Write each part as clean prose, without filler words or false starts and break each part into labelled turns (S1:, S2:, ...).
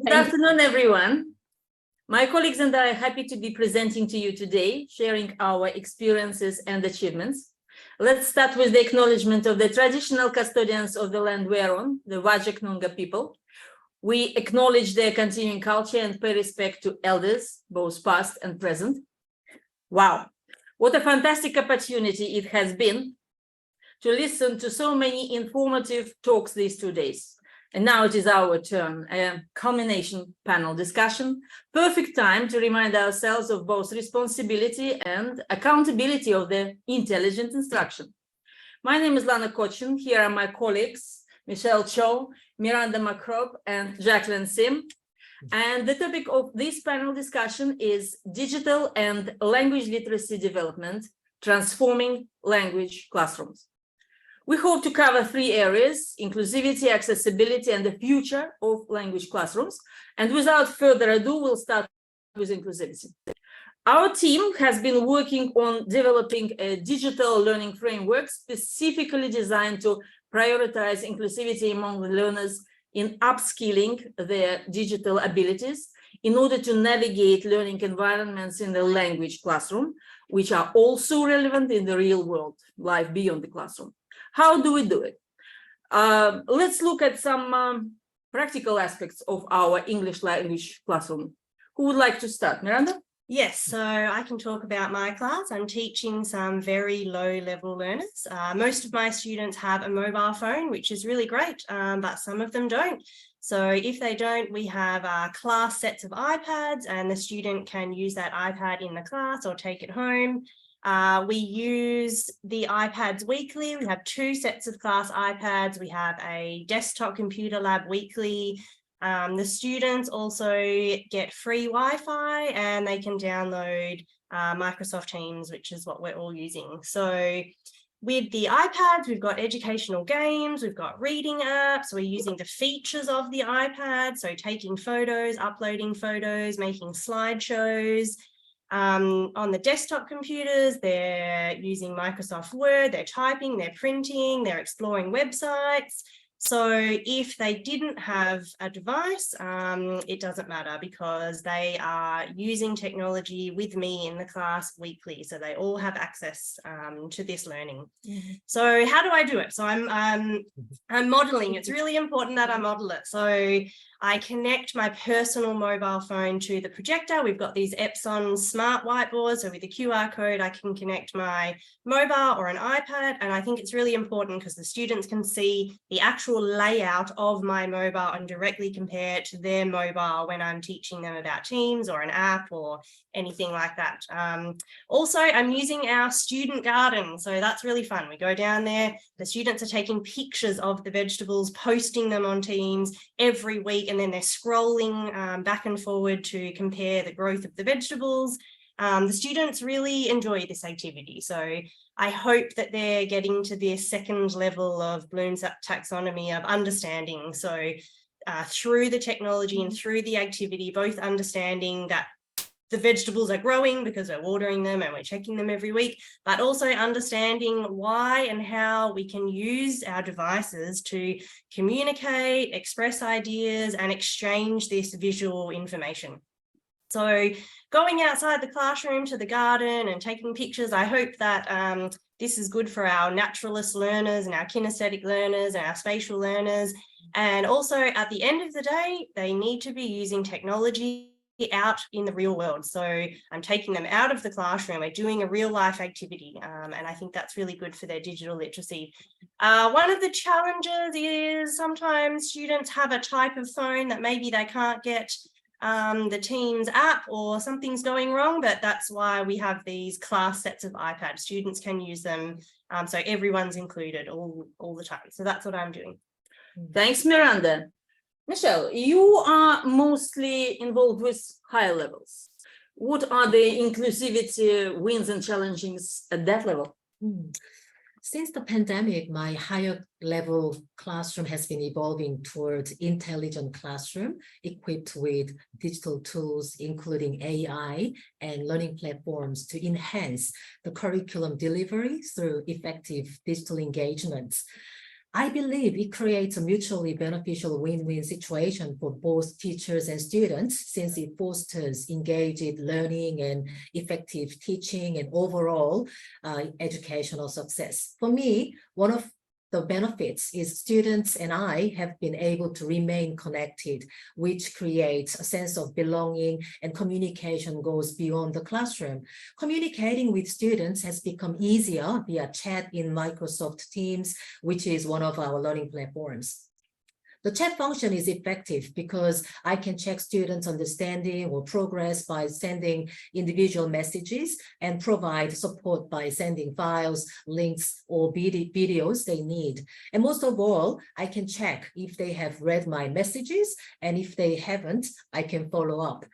S1: Good afternoon, everyone. My colleagues and I are happy to be presenting to you today, sharing our experiences and achievements. Let's start with the acknowledgement of the traditional custodians of the land we're on, the Whadjuk Noongar people. We acknowledge their continuing culture and pay respect to elders, both past and present. Wow, what a fantastic opportunity it has been to listen to so many informative talks these 2 days. And now it is our turn, a culmination panel discussion, perfect time to remind ourselves of both responsibility and accountability of the intelligent instruction. My name is Lana Kochin. Here are my colleagues, Michelle Cho, Miranda Makrob, and Jacqueline Sim. And the topic of this panel discussion is digital and language literacy development, transforming language classrooms. We hope to cover 3 areas: inclusivity, accessibility, and the future of language classrooms. And without further ado, we'll start with inclusivity. Our team has been working on developing a digital learning framework specifically designed to prioritize inclusivity among the learners in upskilling their digital abilities in order to navigate learning environments in the language classroom, which are also relevant in the real world, life beyond the classroom. How do we do it? Let's look at some practical aspects of our English language classroom. Who would like to start? Miranda?
S2: Yes, so I can talk about my class. I'm teaching some very low-level learners. Most of my students have a mobile phone, which is really great, but some of them don't. So if they don't, we have class sets of iPads, and the student can use that iPad in the class or take it home. We use the iPads weekly. We have 2 sets of class iPads. We have a desktop computer lab weekly. The students also get free Wi-Fi, and they can download Microsoft Teams, which is what we're all using. So with the iPads, we've got educational games, we've got reading apps, we're using the features of the iPad, so taking photos, uploading photos, making slideshows. On the desktop computers, they're using Microsoft Word, they're typing, they're printing, they're exploring websites. So if they didn't have a device, it doesn't matter because they are using technology with me in the class weekly. So they all have access to this learning. Mm-hmm. So how do I do it? So I'm modeling. It's really important that I model it. So I connect my personal mobile phone to the projector. We've got these Epson smart whiteboards. So with the QR code, I can connect my mobile or an iPad. And I think it's really important because the students can see the actual layout of my mobile and directly compare it to their mobile when I'm teaching them about Teams or an app or anything like that. Also, I'm using our student garden. So that's really fun. We go down there. The students are taking pictures of the vegetables, posting them on Teams every week, and then they're scrolling back and forward to compare the growth of the vegetables. The students really enjoy this activity. So I hope that they're getting to their second level of Bloom's taxonomy of understanding. So through the technology and through the activity, both understanding that the vegetables are growing because we're watering them and we're checking them every week, but also understanding why and how we can use our devices to communicate, express ideas, and exchange this visual information. So going outside the classroom to the garden and taking pictures, I hope that this is good for our naturalist learners and our kinesthetic learners and our spatial learners. And also at the end of the day, they need to be using technology out in the real world. So I'm taking them out of the classroom, we're doing a real life activity, and I think that's really good for their digital literacy. One of the challenges is sometimes students have a type of phone that maybe they can't get the Teams app or something's going wrong, but that's why we have these class sets of iPads. Students can use them, so everyone's included all the time. So that's what I'm doing.
S1: Thanks, Miranda. Michelle, you are mostly involved with higher levels. What are the inclusivity wins and challenges at that level?
S3: Since the pandemic, my higher level classroom has been evolving towards intelligent classroom equipped with digital tools, including AI and learning platforms to enhance the curriculum delivery through effective digital engagements. I believe it creates a mutually beneficial win-win situation for both teachers and students, since it fosters engaged learning and effective teaching and overall educational success. For me, one of the benefits is students and I have been able to remain connected, which creates a sense of belonging, and communication goes beyond the classroom. Communicating with students has become easier via chat in Microsoft Teams, which is one of our learning platforms. The chat function is effective because I can check students' understanding or progress by sending individual messages and provide support by sending files, links, or videos they need. And most of all, I can check if they have read my messages, and if they haven't, I can follow up.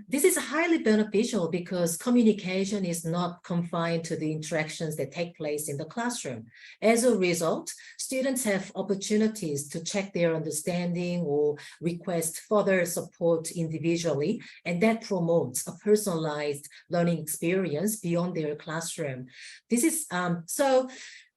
S3: This is highly beneficial because communication is not confined to the interactions that take place in the classroom. As a result, students have opportunities to check their understanding or request further support individually, and that promotes a personalized learning experience beyond their classroom. This is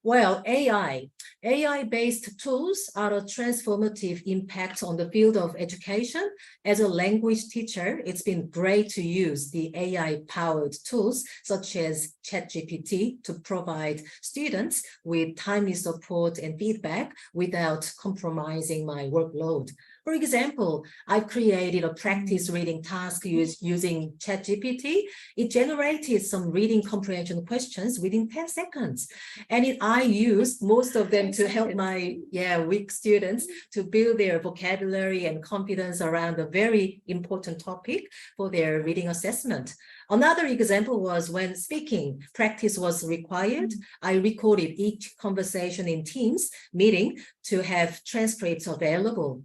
S3: well, AI-based tools are a transformative impact on the field of education. As a language teacher, it's been great to use the AI-powered tools such as ChatGPT to provide students with timely support and feedback without compromising my workload. For example, I've created a practice reading task using ChatGPT. It generated some reading comprehension questions within 10 seconds. And I used most of them to help my weak students to build their vocabulary and confidence around a very important topic for their reading assessment. Another example was when speaking practice was required, I recorded each conversation in Teams meeting to have transcripts available.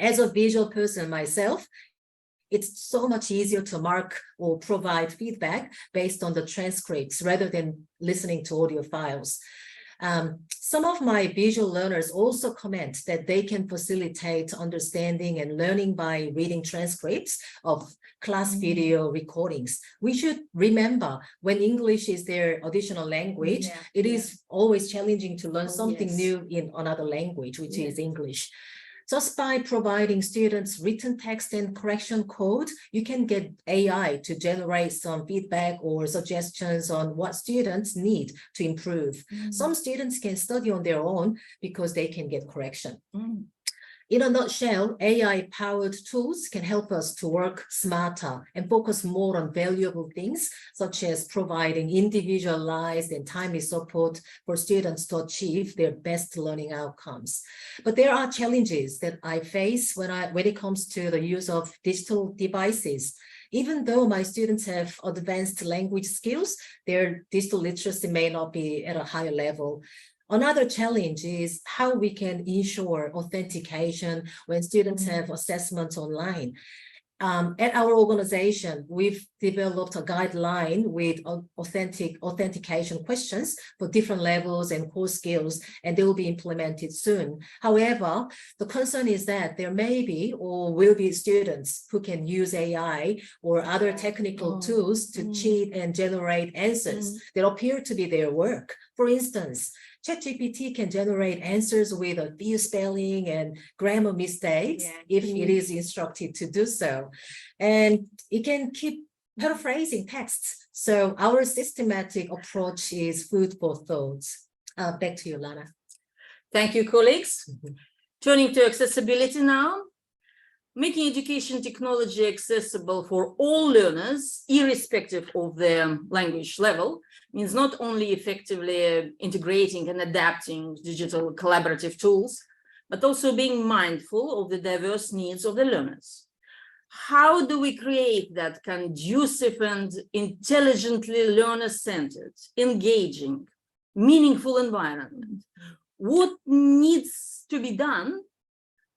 S3: As a visual person myself, it's so much easier to mark or provide feedback based on the transcripts rather than listening to audio files. Some of my visual learners also comment that they can facilitate understanding and learning by reading transcripts of class video recordings. We should remember, when English is their additional language, it is always challenging to learn something new in another language, which is English. Just by providing students written text and correction code, you can get AI to generate some feedback or suggestions on what students need to improve. Some students can study on their own because they can get correction. In a nutshell, AI-powered tools can help us to work smarter and focus more on valuable things, such as providing individualized and timely support for students to achieve their best learning outcomes. But there are challenges that I face when it comes to the use of digital devices. Even though my students have advanced language skills, their digital literacy may not be at a higher level. Another challenge is how we can ensure authentication when students have assessments online. At our organization, we've developed a guideline with authentication questions for different levels and core skills, and they will be implemented soon. However, the concern is that there may be or will be students who can use AI or other technical tools to cheat and generate answers that appear to be their work. For instance, ChatGPT can generate answers with a few spelling and grammar mistakes if it is instructed to do so. And it can keep paraphrasing texts. So our systematic approach is food for thought. Back to you, Lana.
S1: Thank you, colleagues. Turning to accessibility now. Making education technology accessible for all learners, irrespective of their language level, means not only effectively integrating and adapting digital collaborative tools, but also being mindful of the diverse needs of the learners. How do we create that conducive and intelligently learner-centered, engaging, meaningful environment? What needs to be done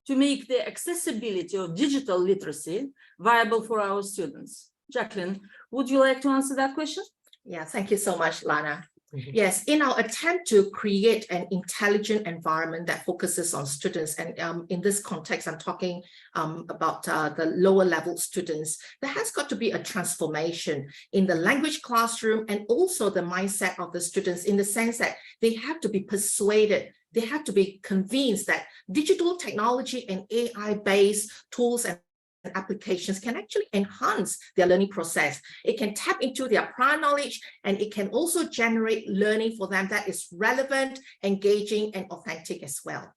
S1: to make the accessibility of digital literacy viable for our students? Jacqueline, would you like to answer that question?
S4: Yeah, thank you so much, Lana. Yes, in our attempt to create an intelligent environment that focuses on students, and in this context, I'm talking about the lower level students, there has got to be a transformation in the language classroom and also the mindset of the students, in the sense that they have to be persuaded they have to be convinced that digital technology and AI-based tools and applications can actually enhance their learning process. It can tap into their prior knowledge, and it can also generate learning for them that is relevant, engaging, and authentic as well.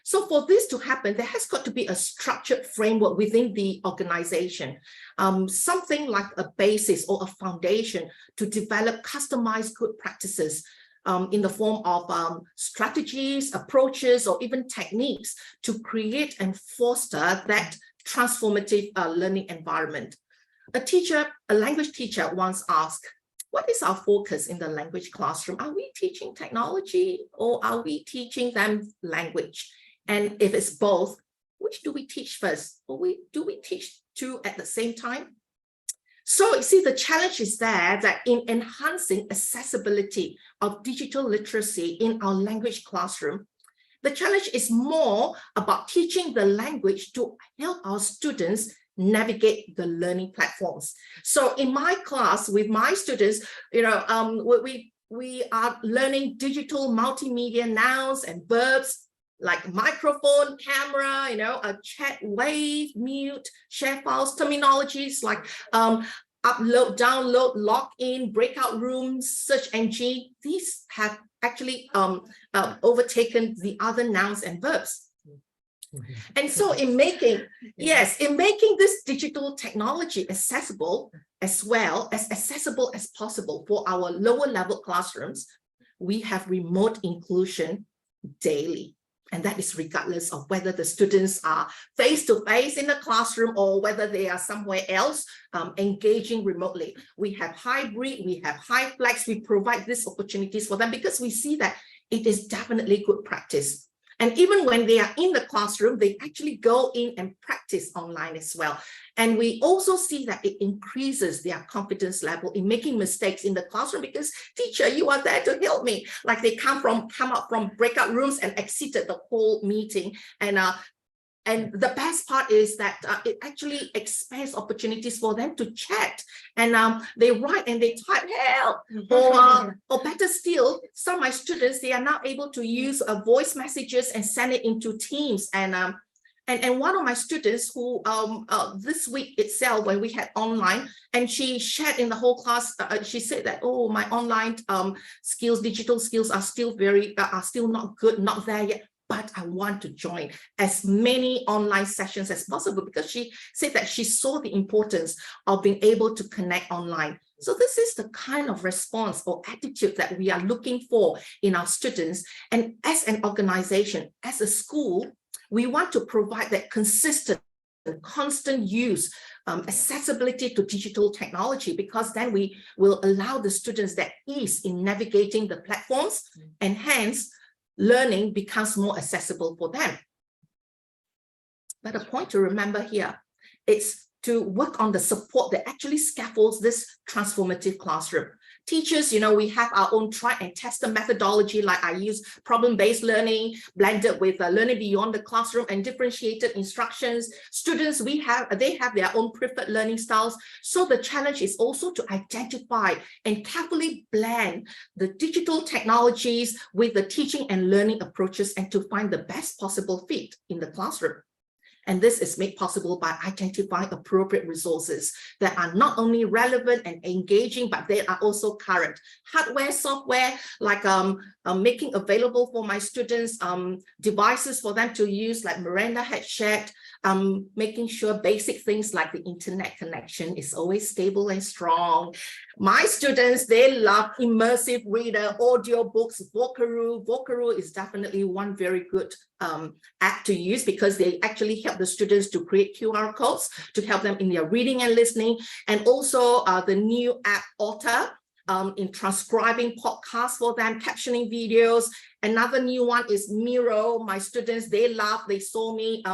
S4: So for this to happen, there has got to be a structured framework within the organization, something like a basis or a foundation to develop customized good practices in the form of strategies, approaches, or even techniques to create and foster that transformative learning environment. A language teacher once asked, what is our focus in the language classroom? Are we teaching technology or are we teaching them language? And if it's both, which do we teach first? Or do we teach two at the same time? So you see, the challenge is there that in enhancing accessibility of digital literacy in our language classroom, the challenge is more about teaching the language to help our students navigate the learning platforms. So in my class with my students, we are learning digital multimedia nouns and verbs like microphone, camera, a chat, wave, mute, share files, terminologies like upload, download, log in, breakout rooms, search engine. These have actually overtaken the other nouns and verbs. And so in making this digital technology accessible as accessible as possible for our lower level classrooms, we have remote inclusion daily. And that is regardless of whether the students are face-to-face in the classroom or whether they are somewhere else engaging remotely. We have hybrid, we have high flex, we provide these opportunities for them because we see that it is definitely good practice. And even when they are in the classroom, they actually go in and practice online as well. And we also see that it increases their confidence level in making mistakes in the classroom because, teacher, you are there to help me. Like they come out from breakout rooms and exited the whole meeting. And the best part is that it actually expands opportunities for them to chat. And they write and they type help. Or better still, some of my students, they are now able to use voice messages and send it into Teams. And one of my students who this week itself, when we had online, and she shared in the whole class, she said that, oh, my online skills, digital skills are still not good, not there yet. But I want to join as many online sessions as possible because she said that she saw the importance of being able to connect online. So this is the kind of response or attitude that we are looking for in our students. And as an organization, as a school, we want to provide that consistent, constant use, accessibility to digital technology, because then we will allow the students that ease in navigating the platforms, and hence learning becomes more accessible for them. But a point to remember here, it's to work on the support that actually scaffolds this transformative classroom. Teachers, we have our own try and test methodology, like I use problem-based learning blended with learning beyond the classroom and differentiated instructions. Students, they have their own preferred learning styles. So the challenge is also to identify and carefully blend the digital technologies with the teaching and learning approaches and to find the best possible fit in the classroom. And this is made possible by identifying appropriate resources that are not only relevant and engaging, but they are also current. Hardware, software, like making available for my students devices for them to use, like Miranda had shared, making sure basic things like the internet connection is always stable and strong. My students, they love immersive reader, audiobooks, Vocaroo. Vocaroo is definitely one very good app to use because they actually help the students to create QR codes to help them in their reading and listening. And also the new app Otter in transcribing podcasts for them, captioning videos. Another new one is Miro. My students, they saw me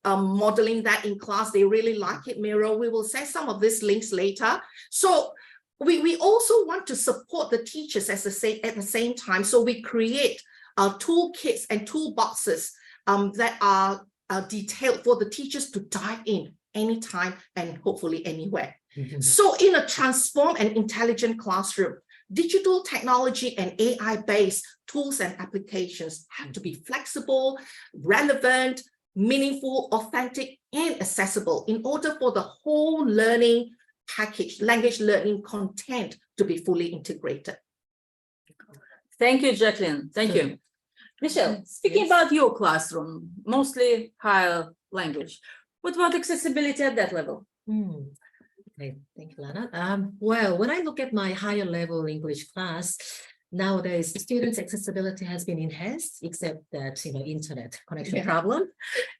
S4: modeling that in class. They really like it, Miro. We will send some of these links later. So we also want to support the teachers at the same time. So we create toolkits and toolboxes that are detailed for the teachers to dive in anytime and hopefully anywhere. So in a transformed and intelligent classroom, Digital technology and AI-based tools and applications have to be flexible, relevant, meaningful, authentic, and accessible in order for the whole learning package, language learning content to be fully integrated.
S1: Thank you, Jacqueline. Thank you. Michelle, speaking about your classroom, mostly higher language, what about accessibility at that level?
S3: Okay, thank you, Lana. Well, when I look at my higher level English class, nowadays students' accessibility has been enhanced, except that, internet connection problem.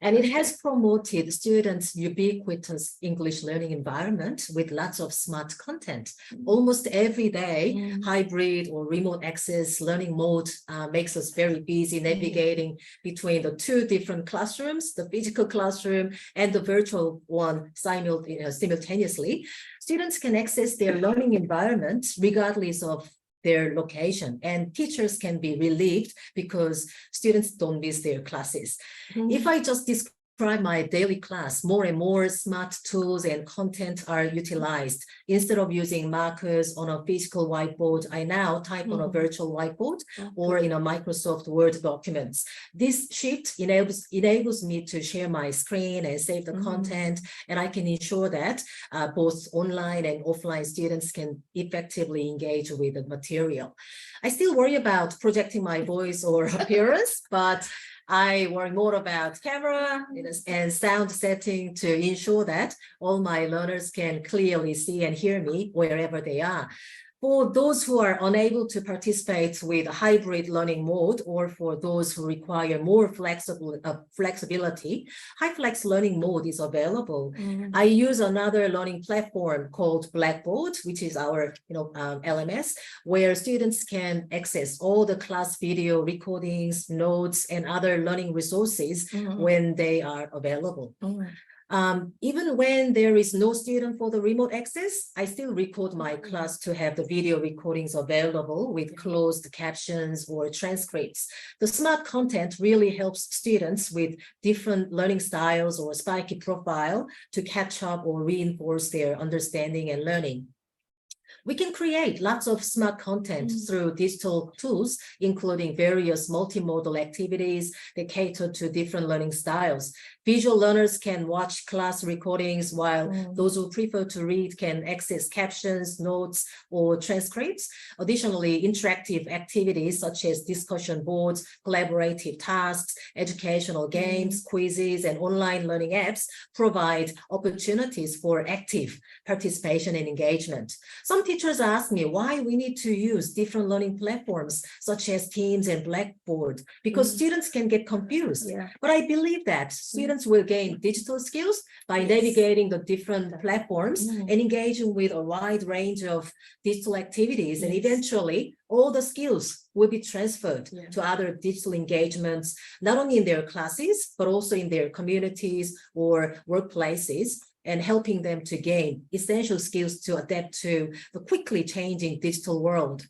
S3: And it has promoted students' ubiquitous English learning environment with lots of smart content. Almost every day, hybrid or remote access learning mode makes us very busy navigating between the two different classrooms, the physical classroom and the virtual one simultaneously. Students can access their learning environment regardless of their location, and teachers can be relieved because students don't miss their classes. If I just describe my daily class, more and more smart tools and content are utilized. Instead of using markers on a physical whiteboard, I now type on a virtual whiteboard or in a Microsoft Word documents. This shift enables me to share my screen and save the content, and I can ensure that both online and offline students can effectively engage with the material. I still worry about projecting my voice or appearance, but I worry more about camera and sound setting to ensure that all my learners can clearly see and hear me wherever they are. For those who are unable to participate with a hybrid learning mode, or for those who require more flexibility, HyFlex learning mode is available. I use another learning platform called Blackboard, which is our LMS, where students can access all the class video recordings, notes, and other learning resources when they are available. Even when there is no student for the remote access, I still record my class to have the video recordings available with closed captions or transcripts. The smart content really helps students with different learning styles or spiky profile to catch up or reinforce their understanding and learning. We can create lots of smart content through digital tools, including various multimodal activities that cater to different learning styles. Visual learners can watch class recordings, while those who prefer to read can access captions, notes, or transcripts. Additionally, interactive activities such as discussion boards, collaborative tasks, educational games, quizzes, and online learning apps provide opportunities for active participation and engagement. Some teachers ask me why we need to use different learning platforms such as Teams and Blackboard, because students can get confused. But I believe that students will gain digital skills by navigating the different platforms and engaging with a wide range of digital activities, and eventually all the skills will be transferred to other digital engagements, not only in their classes, but also in their communities or workplaces, and helping them to gain essential skills to adapt to the quickly changing digital world.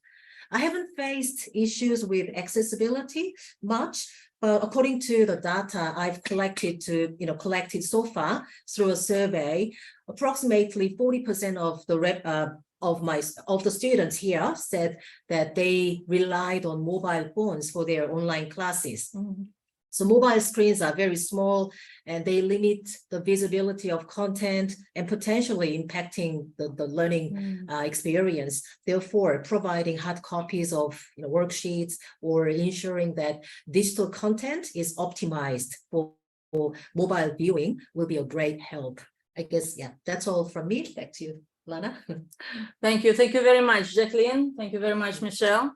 S3: I haven't faced issues with accessibility much, but according to the data I've collected so far through a survey, approximately 40% of the students here said that they relied on mobile phones for their online classes. So mobile screens are very small and they limit the visibility of content and potentially impacting the learning experience. Therefore, providing hard copies of worksheets or ensuring that digital content is optimized for mobile viewing will be a great help. I guess, that's all from me. Back to you, Lana.
S1: Thank you. Thank you very much, Jacqueline. Thank you very much, Michelle.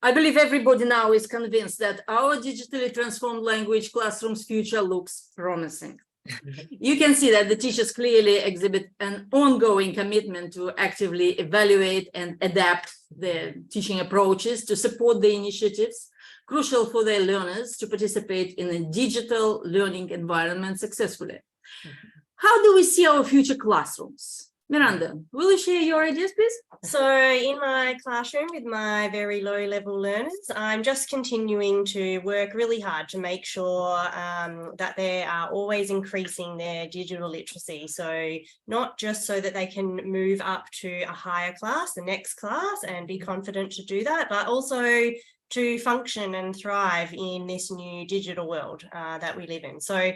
S1: I believe everybody now is convinced that our digitally transformed language classroom's future looks promising. You can see that the teachers clearly exhibit an ongoing commitment to actively evaluate and adapt their teaching approaches to support the initiatives crucial for their learners to participate in a digital learning environment successfully. How do we see our future classrooms? Miranda, will you share your ideas, please?
S2: So in my classroom with my very low level learners, I'm just continuing to work really hard to make sure that they are always increasing their digital literacy. So not just so that they can move up to a higher class, the next class, and be confident to do that, but also to function and thrive in this new digital world that we live in. So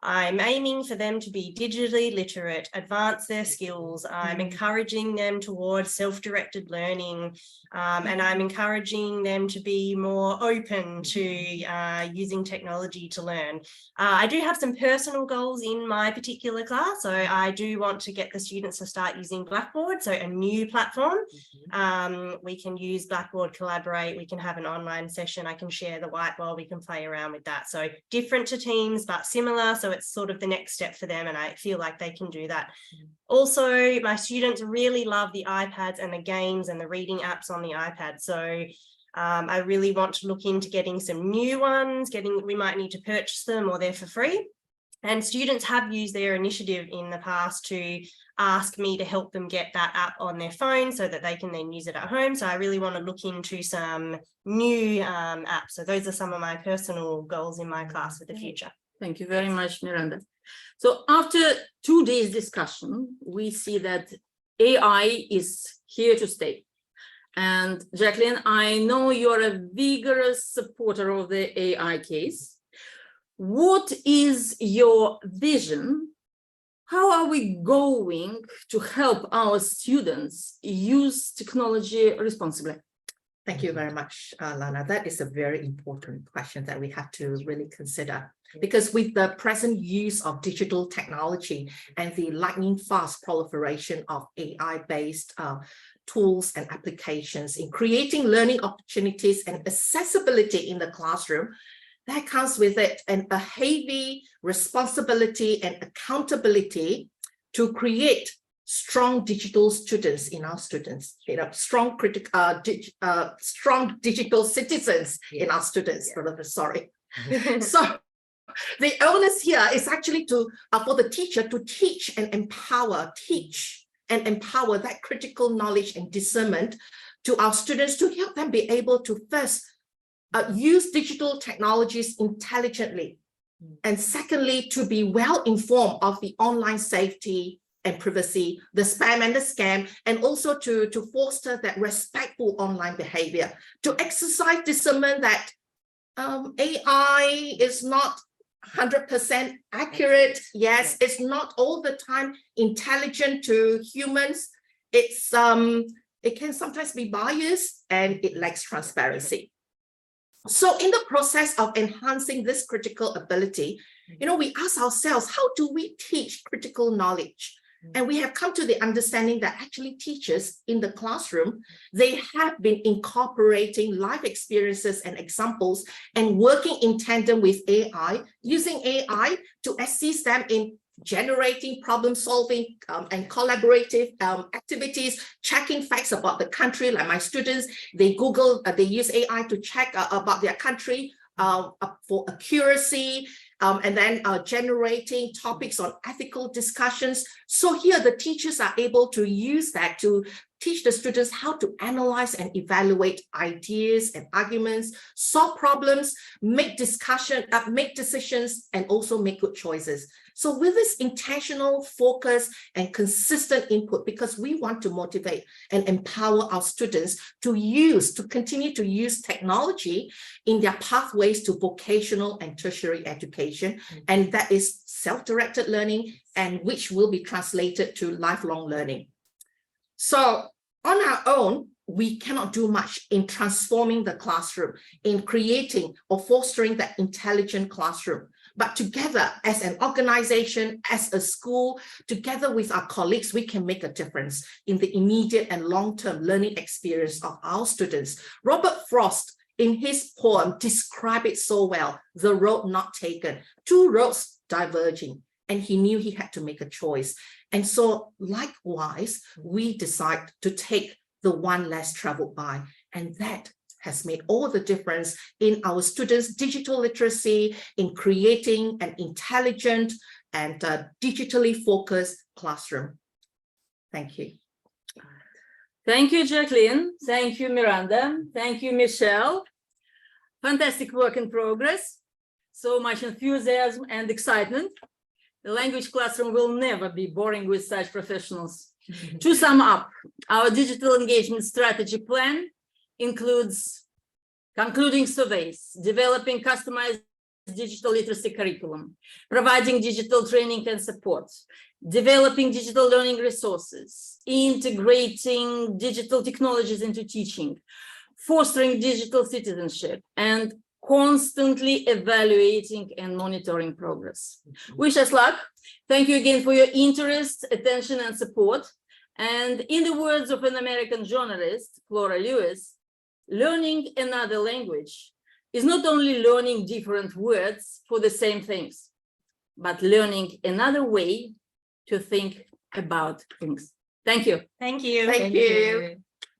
S2: I'm aiming for them to be digitally literate, advance their skills. I'm encouraging them towards self-directed learning, and I'm encouraging them to be more open to using technology to learn. I do have some personal goals in my particular class. So I do want to get the students to start using Blackboard, so a new platform. We can use Blackboard, collaborate, we can have an online session, I can share the whiteboard, we can play around with that. So different to Teams, but similar. So it's sort of the next step for them, and I feel like they can do that. Also, my students really love the iPads and the games and the reading apps on the iPad. So I really want to look into getting some new ones, we might need to purchase them or they're for free. And students have used their initiative in the past to ask me to help them get that app on their phone so that they can then use it at home. So I really want to look into some new apps. So those are some of my personal goals in my class for the future.
S1: Thank you very much, Miranda. So after 2 days discussion, we see that AI is here to stay. And Jacqueline, I know you're a vigorous supporter of the AI case. What is your vision? How are we going to help our students use technology responsibly?
S4: Thank you very much, Lana. That is a very important question that we have to really consider. Because with the present use of digital technology and the lightning fast proliferation of AI-based tools and applications in creating learning opportunities and accessibility in the classroom, that comes with it a heavy responsibility and accountability to create strong digital students in our students, strong digital citizens in our students. Sorry. So the onus here is actually for the teacher to teach and empower that critical knowledge and discernment to our students to help them be able to first use digital technologies intelligently, and secondly, to be well informed of the online safety and privacy, the spam and the scam, and also to foster that respectful online behavior, to exercise discernment that AI is not 100% accurate. Yes, it's not all the time intelligent to humans. It can sometimes be biased and it lacks transparency. So in the process of enhancing this critical ability, we ask ourselves, how do we teach critical knowledge? And we have come to the understanding that actually teachers in the classroom, they have been incorporating life experiences and examples and working in tandem with AI, using AI to assist them in generating problem solving and collaborative activities, checking facts about the country. Like my students, they use AI to check about their country for accuracy, and then generating topics on ethical discussions. So here the teachers are able to use that to teach the students how to analyze and evaluate ideas and arguments, solve problems, make decisions, and also make good choices. So with this intentional focus and consistent input, because we want to motivate and empower our students to continue to use technology in their pathways to vocational and tertiary education, and that is self-directed learning, and which will be translated to lifelong learning. So on our own, we cannot do much in transforming the classroom, in creating or fostering that intelligent classroom. But together as an organization, as a school, together with our colleagues, we can make a difference in the immediate and long-term learning experience of our students. Robert Frost, in his poem, described it so well: the road not taken, two roads diverging, and he knew he had to make a choice. And so likewise, we decide to take the one less traveled by, and that has made all the difference in our students' digital literacy, in creating an intelligent and digitally focused classroom. Thank you.
S1: Thank you, Jacqueline. Thank you, Miranda. Thank you, Michelle. Fantastic work in progress. So much enthusiasm and excitement. The language classroom will never be boring with such professionals. To sum up, our digital engagement strategy plan includes concluding surveys, developing customized digital literacy curriculum, providing digital training and support, developing digital learning resources, integrating digital technologies into teaching, fostering digital citizenship, and constantly evaluating and monitoring progress. Wish us luck. Thank you again for your interest, attention, and support. And in the words of an American journalist, Flora Lewis, learning another language is not only learning different words for the same things, but learning another way to think about things. Thank you.
S2: Thank you.
S4: Thank you.